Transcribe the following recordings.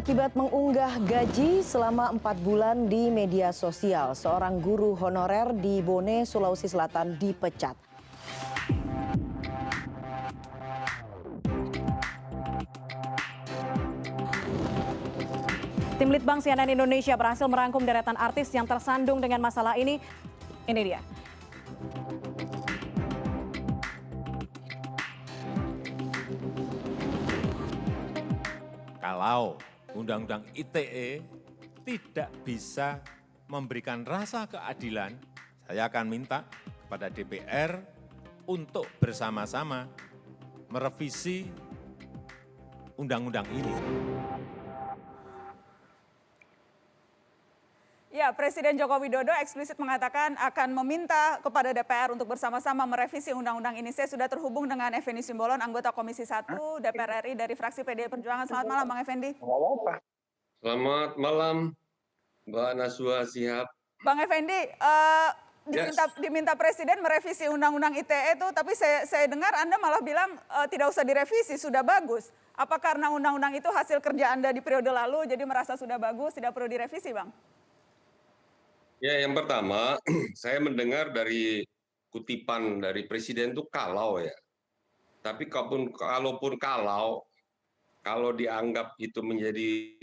Akibat mengunggah gaji selama 4 bulan di media sosial, seorang guru honorer di Bone, Sulawesi Selatan dipecat. Tim Litbang CNN Indonesia berhasil merangkum deretan artis yang tersandung dengan masalah ini. Ini dia. Kalau Undang-Undang ITE tidak bisa memberikan rasa keadilan, saya akan minta kepada DPR untuk bersama-sama merevisi undang-undang ini. Ya, Presiden Joko Widodo eksplisit mengatakan akan meminta kepada DPR untuk bersama-sama merevisi undang-undang ini. Saya sudah terhubung dengan Effendi Simbolon, anggota Komisi 1 DPR RI dari fraksi PDI Perjuangan. Selamat malam, Bang Effendi. Selamat malam, Mbak Naswa Shihab. Bang Effendi, diminta Presiden merevisi undang-undang ITE itu, tapi saya dengar Anda malah bilang tidak usah direvisi, sudah bagus. Apa karena undang-undang itu hasil kerja Anda di periode lalu, jadi merasa sudah bagus, tidak perlu direvisi, Bang? Ya, yang pertama, saya mendengar dari kutipan dari Presiden itu kalau ya. Tapi kalaupun kalau dianggap itu menjadi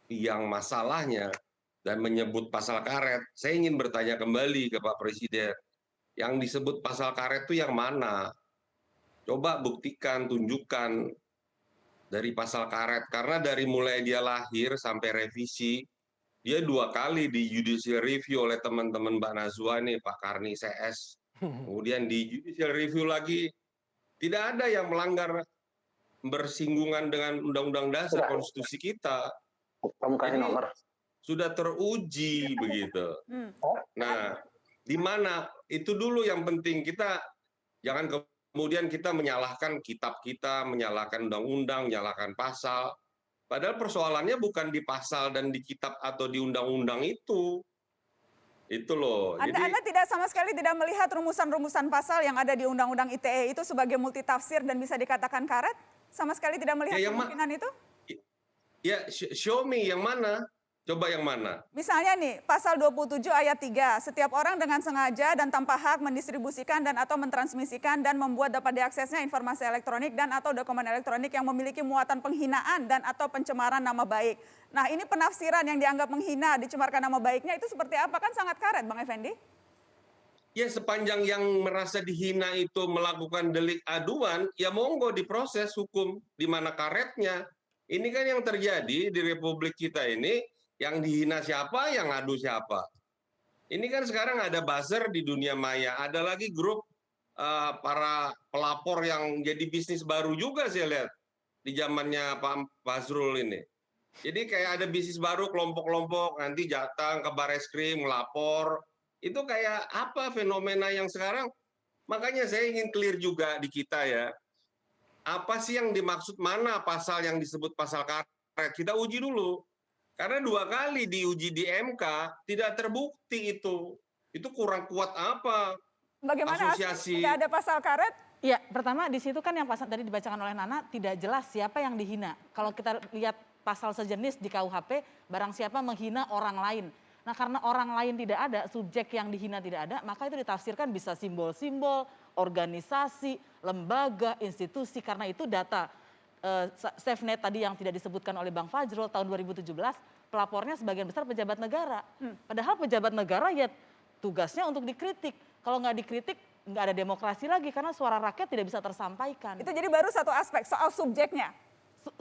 yang masalahnya dan menyebut pasal karet, saya ingin bertanya kembali ke Pak Presiden. Yang disebut pasal karet itu yang mana? Coba buktikan, tunjukkan dari pasal karet. Karena dari mulai dia lahir sampai revisi, dia 2 kali di judicial review oleh teman-teman Mbak Nazwa nih, Pak Karni CS. Kemudian di judicial review lagi, tidak ada yang melanggar bersinggungan dengan Undang-Undang Dasar Konstitusi kita. Jadi, sudah teruji begitu. Nah, di mana itu dulu yang penting, kita jangan kemudian kita menyalahkan kitab kita, menyalahkan undang-undang, menyalahkan pasal. Padahal persoalannya bukan di pasal dan di kitab atau di undang-undang itu. Itu loh. Anda tidak sama sekali tidak melihat rumusan-rumusan pasal yang ada di Undang-Undang ITE itu sebagai multitafsir dan bisa dikatakan karet? Sama sekali tidak melihat kemungkinan itu? Ya, show me yang mana? Coba yang mana? Misalnya nih, pasal 27 ayat 3, setiap orang dengan sengaja dan tanpa hak mendistribusikan dan atau mentransmisikan dan membuat dapat diaksesnya informasi elektronik dan atau dokumen elektronik yang memiliki muatan penghinaan dan atau pencemaran nama baik. Nah, ini penafsiran yang dianggap menghina, dicemarkan nama baiknya itu seperti apa? Kan sangat karet, Bang Effendi. Ya, sepanjang yang merasa dihina itu melakukan delik aduan, ya monggo diproses hukum, di mana karetnya. Ini kan yang terjadi di Republik kita ini, yang dihina siapa, yang ngadu siapa. Ini kan sekarang ada buzzer di dunia maya, ada lagi grup para pelapor yang jadi bisnis baru juga saya lihat di zamannya Pak Fazrul ini. Jadi kayak ada bisnis baru, kelompok-kelompok nanti datang ke Barreskrim melapor. Itu kayak apa fenomena yang sekarang? Makanya saya ingin clear juga di kita ya. Apa sih yang dimaksud, mana pasal yang disebut pasal karet? Kita uji dulu. Karena 2 kali diuji di MK tidak terbukti itu. Itu kurang kuat apa? Bagaimana asli tidak ada pasal karet? Ya, pertama di situ kan yang pasal tadi dibacakan oleh Nana tidak jelas siapa yang dihina. Kalau kita lihat pasal sejenis di KUHP, barang siapa menghina orang lain. Nah, karena orang lain tidak ada, subjek yang dihina tidak ada, maka itu ditafsirkan bisa simbol-simbol, organisasi, lembaga, institusi. Karena itu data SafeNet tadi yang tidak disebutkan oleh Bang Fajrul tahun 2017, pelapornya sebagian besar pejabat negara. Padahal pejabat negara ya tugasnya untuk dikritik. Kalau nggak dikritik, nggak ada demokrasi lagi karena suara rakyat tidak bisa tersampaikan. Itu jadi baru satu aspek, soal subjeknya.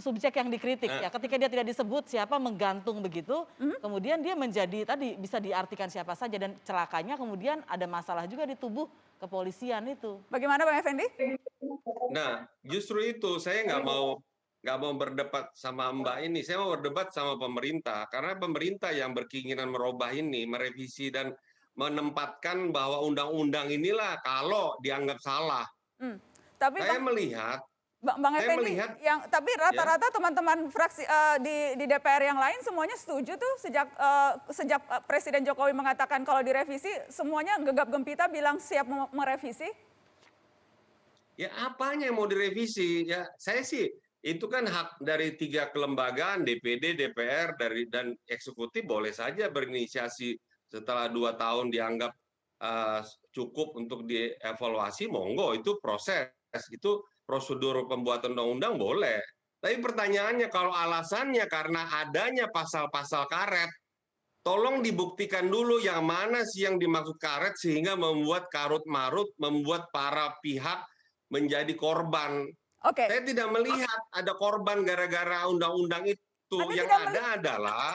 Subjek yang dikritik ya, ketika dia tidak disebut siapa menggantung begitu, kemudian dia menjadi tadi bisa diartikan siapa saja dan celakanya kemudian ada masalah juga di tubuh kepolisian itu. Bagaimana Bang Effendi? Nah, justru itu saya nggak mau berdebat sama Mbak ini, saya mau berdebat sama pemerintah karena pemerintah yang berkeinginan merubah ini, merevisi dan menempatkan bahwa undang-undang inilah kalau dianggap salah. Tapi saya melihat Bang Effendi, tapi rata-rata teman-teman fraksi di DPR yang lain semuanya setuju tuh sejak Presiden Jokowi mengatakan kalau direvisi semuanya gegap gempita bilang siap merevisi. Ya apanya yang mau direvisi? Ya saya sih itu kan hak dari 3 kelembagaan, DPD, DPR, dan eksekutif boleh saja berinisiasi setelah 2 tahun dianggap cukup untuk dievaluasi, monggo, itu proses, itu prosedur pembuatan undang-undang boleh. Tapi pertanyaannya kalau alasannya karena adanya pasal-pasal karet, tolong dibuktikan dulu yang mana sih yang dimaksud karet sehingga membuat karut-marut, membuat para pihak menjadi korban. Oke. Saya tidak melihat ada korban gara-gara undang-undang itu. Anda Yang tidak ada adalah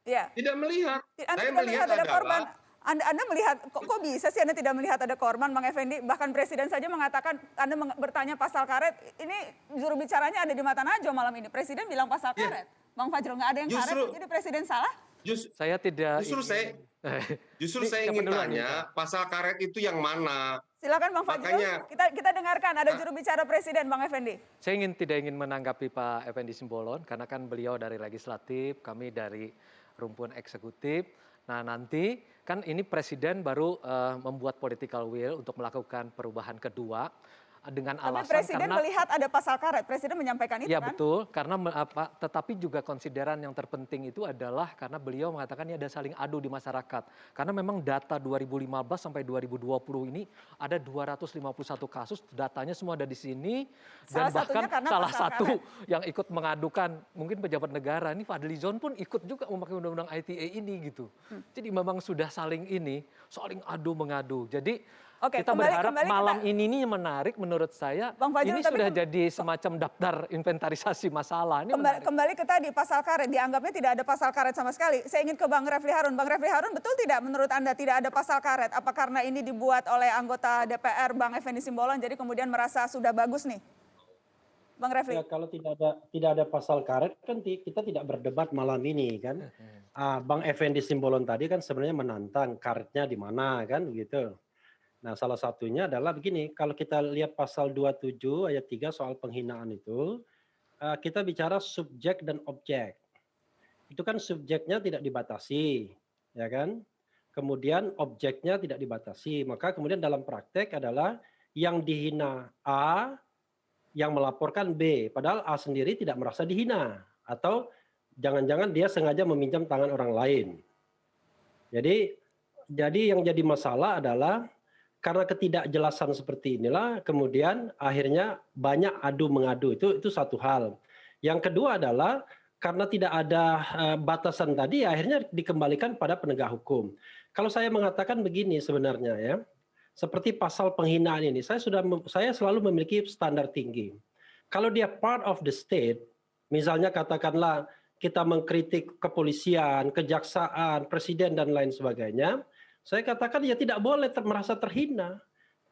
Ya. tidak melihat. Anda Saya tidak melihat ada adalah korban. Anda melihat, kok bisa sih Anda tidak melihat ada korban, Bang Effendi? Bahkan Presiden saja mengatakan, Anda bertanya pasal karet, ini juru bicaranya ada di mata Najwa malam ini. Presiden bilang pasal karet. Bang Fajrul, nggak ada yang karet, jadi Presiden salah? Saya tidak. Justru saya ingin tanya, pasal karet itu yang mana? Silakan Bang Fajrul, kita dengarkan, ada juru bicara Presiden, Bang Effendi. Saya tidak ingin menanggapi Pak Effendi Simbolon, karena kan beliau dari legislatif, kami dari rumpun eksekutif. Nah nanti kan ini Presiden baru membuat political will untuk melakukan perubahan kedua dengan alasan. Tapi Presiden melihat ada pasal karet, Presiden menyampaikan itu ya, kan? Ya betul, karena tetapi juga konsideran yang terpenting itu adalah karena beliau mengatakan ini ada saling adu di masyarakat. Karena memang data 2015 sampai 2020 ini ada 251 kasus, datanya semua ada di sini. Dan bahkan salah satu yang ikut mengadukan mungkin pejabat negara, ini Fadli Zon pun ikut juga memakai undang-undang ITE ini gitu. Jadi memang sudah saling adu mengadu. Jadi kita berharap malam ini menarik menurut saya. Ini sudah jadi semacam daftar inventarisasi masalah. Ini kembali ke tadi pasal karet, dianggapnya tidak ada pasal karet sama sekali. Saya ingin ke Bang Refli Harun. Bang Refli Harun, betul tidak menurut Anda tidak ada pasal karet? Apa karena ini dibuat oleh anggota DPR Bang Effendi Simbolon jadi kemudian merasa sudah bagus nih? Bang Refli. Ya, kalau tidak ada pasal karet kan kita tidak berdebat malam ini kan. Bang Effendi Simbolon tadi kan sebenarnya menantang karetnya di mana kan begitu. Nah, salah satunya adalah begini, kalau kita lihat pasal 27 ayat 3 soal penghinaan itu, kita bicara subjek dan objek. Itu kan subjeknya tidak dibatasi, ya kan? Kemudian objeknya tidak dibatasi. Maka kemudian dalam praktek adalah yang dihina A, yang melaporkan B. Padahal A sendiri tidak merasa dihina. Atau jangan-jangan dia sengaja meminjam tangan orang lain. Jadi yang jadi masalah adalah karena ketidakjelasan seperti inilah, kemudian akhirnya banyak adu mengadu, itu satu hal. Yang kedua adalah karena tidak ada batasan tadi, akhirnya dikembalikan pada penegak hukum. Kalau saya mengatakan begini sebenarnya ya, seperti pasal penghinaan ini, saya selalu memiliki standar tinggi. Kalau dia part of the state, misalnya katakanlah kita mengkritik kepolisian, kejaksaan, presiden dan lain sebagainya, saya katakan ya tidak boleh merasa terhina.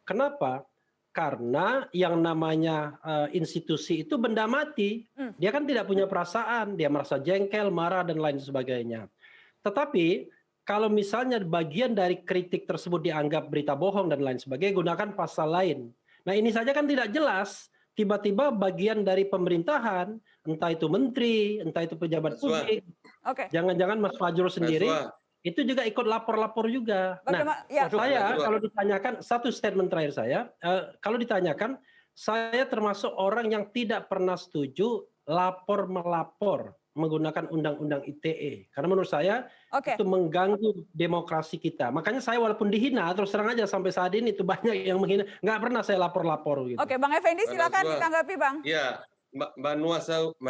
Kenapa? Karena yang namanya institusi itu benda mati. Dia kan tidak punya perasaan, dia merasa jengkel, marah, dan lain sebagainya. Tetapi kalau misalnya bagian dari kritik tersebut dianggap berita bohong dan lain sebagainya, gunakan pasal lain. Nah ini saja kan tidak jelas. Tiba-tiba bagian dari pemerintahan, entah itu menteri, entah itu pejabat publik, jangan-jangan Mas Fajrul sendiri, itu juga ikut lapor-lapor juga. Nah, saya kalau ditanyakan, satu statement terakhir saya, kalau ditanyakan, saya termasuk orang yang tidak pernah setuju lapor-melapor menggunakan undang-undang ITE. Karena menurut saya itu mengganggu demokrasi kita. Makanya saya walaupun dihina, terus terang aja sampai saat ini itu banyak yang menghina, nggak pernah saya lapor-lapor gitu. Oke, Bang Effendi silakan ditanggapi Bang. Ya, Mbak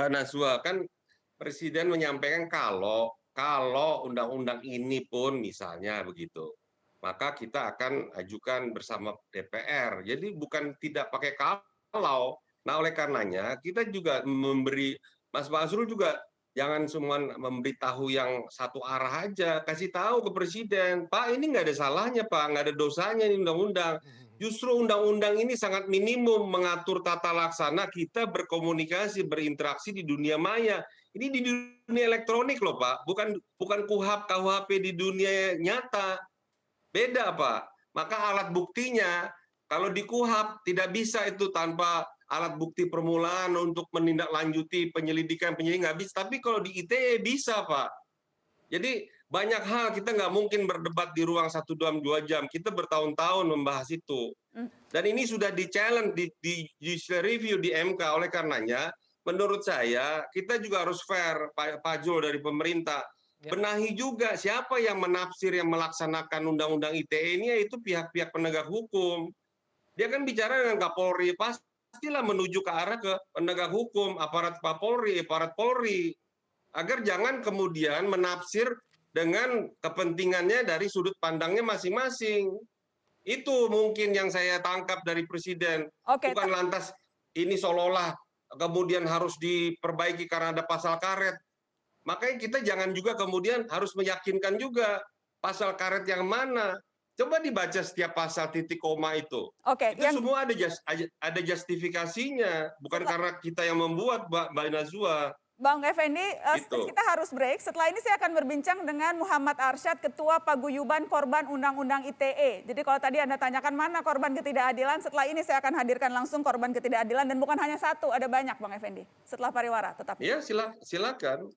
Najwa, kan Presiden menyampaikan kalau undang-undang ini pun misalnya begitu, maka kita akan ajukan bersama DPR. Jadi bukan tidak pakai kalau. Nah oleh karenanya kita juga memberi, Mas Fajrul juga jangan cuma memberitahu yang satu arah aja, kasih tahu ke Presiden, Pak ini nggak ada salahnya Pak, nggak ada dosanya ini undang-undang. Justru undang-undang ini sangat minimum mengatur tata laksana kita berkomunikasi, berinteraksi di dunia maya. Ini di dunia elektronik loh Pak, bukan KUHP di dunia nyata. Beda Pak. Maka alat buktinya kalau di KUHP tidak bisa itu tanpa alat bukti permulaan untuk menindaklanjuti penyelidikan nggak bisa. Tapi kalau di ITE bisa Pak. Jadi banyak hal kita nggak mungkin berdebat di ruang 1-2 jam. Kita bertahun-tahun membahas itu. Dan ini sudah di-challenge, di judicial review di MK. Oleh karenanya menurut saya kita juga harus fair, Pak Jul dari pemerintah. Ya. Benahi juga siapa yang menafsir, yang melaksanakan undang-undang ITE ini, yaitu pihak-pihak penegak hukum. Dia kan bicara dengan Kapolri, pastilah menuju ke arah ke penegak hukum, aparat Kapolri, aparat Polri. Agar jangan kemudian menafsir dengan kepentingannya dari sudut pandangnya masing-masing. Itu mungkin yang saya tangkap dari Presiden. Oke, Bukan lantas ini seolah-olah kemudian harus diperbaiki karena ada pasal karet. Makanya kita jangan juga kemudian harus meyakinkan juga pasal karet yang mana. Coba dibaca setiap pasal titik koma itu. Oke, Itu semua ada justifikasinya, bukan karena kita yang membuat, Mbak Nazwa. Bang Effendi, Gitu. kita harus break. Setelah ini saya akan berbincang dengan Muhammad Arsyad, Ketua Paguyuban Korban Undang-Undang ITE. Jadi kalau tadi Anda tanyakan mana korban ketidakadilan, setelah ini saya akan hadirkan langsung korban ketidakadilan, dan bukan hanya satu, ada banyak Bang Effendi. Setelah pariwara, tetap. Ya, silakan.